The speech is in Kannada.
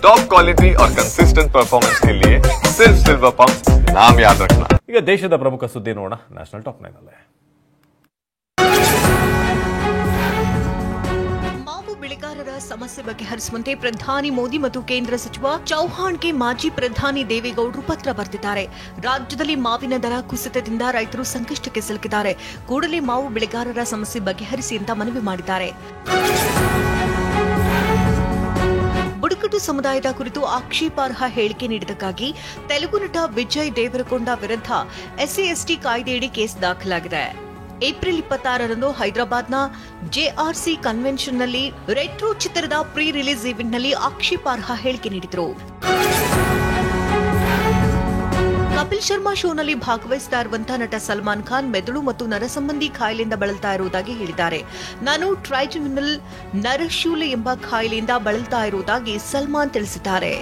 टॉप क्वालिटी और कंसिस्टेंट परफॉर्मेंस के लिए सिर्फ सिल्वर पंप नाम याद रखना। ಈಗ ದೇಶದ ಪ್ರಮುಖ ಸುದ್ದಿ ನೋಡೋಣ ನ್ಯಾಷನಲ್ ಟಾಪ್ 9 ನಲ್ಲಿ. ಮಾವು ಬೆಳೆಗಾರರ ಸಮಸ್ಯೆ ಬಗೆಹರಿಸುವಂತೆ ಪ್ರಧಾನಿ ಮೋದಿ ಮತ್ತು ಕೇಂದ್ರ ಸಚಿವ ಚೌಹಾಣ್ಗೆ ಮಾಜಿ ಪ್ರಧಾನಿ ದೇವೇಗೌಡರು ಪತ್ರ ಬರೆದಿದ್ದಾರೆ. ರಾಜ್ಯದಲ್ಲಿ ಮಾವಿನ ದರ ಕುಸಿತದಿಂದ ರೈತರು ಸಂಕಷ್ಟಕ್ಕೆ ಸಿಲುಕಿದ್ದಾರೆ. ಕೂಡಲೇ ಮಾವು ಬೆಳೆಗಾರರ ಸಮಸ್ಯೆ ಬಗೆಹರಿಸಿ ಅಂತ ಮನವಿ ಮಾಡಿದ್ದಾರೆ. ಬುಡಕಟ್ಟು ಸಮುದಾಯದ ಕುರಿತು ಆಕ್ಷೇಪಾರ್ಹ ಹೇಳಿಕೆ ನೀಡಿದ್ದಕ್ಕಾಗಿ ತೆಲುಗು ನಟ ವಿಜಯ್ ದೇವರಕೊಂಡ ವಿರುದ್ಧ ಎಸ್ಸಿ/ಎಸ್ಟಿ ಕಾಯ್ದೆಯಡಿ ಕೇಸ್ ದಾಖಲಾಗಿದೆ. ಏಪ್ರಿಲ್ 26ರಂದು ಹೈದರಾಬಾದ್ನ ಜೆಆರ್ಸಿ ಕನ್ವೆನ್ಷನ್ನಲ್ಲಿ ರೆಟ್ರೋ ಚಿತ್ರದ ಪ್ರೀ ರಿಲೀಸ್ ಈವೆಂಟ್ನಲ್ಲಿ ಆಕ್ಷೇಪಾರ್ಹ ಹೇಳಿಕೆ ನೀಡಿದರು. ಕಪಿಲ್ ಶರ್ಮಾ ಶೋನಲ್ಲಿ ಭಾಗವಹಿಸ್ತಾ ಇರುವಂತಹ ನಟ ಸಲ್ಮಾನ್ ಖಾನ್ ಮೆದುಳು ಮತ್ತು ನರಸಂಬಂಧಿ ಕಾಯಿಲೆಯಿಂದ ಬಳಲ್ತಾ ಇರುವುದಾಗಿ ಹೇಳಿದ್ದಾರೆ. ನಾನು ಟ್ರೈಜಮಿನಲ್ ನರಶೂಲೆ ಎಂಬ ಕಾಯಿಲೆಯಿಂದ ಬಳಲ್ತಾ ಇರುವುದಾಗಿ ಸಲ್ಮಾನ್ ತಿಳಿಸಿದ್ದಾರೆ.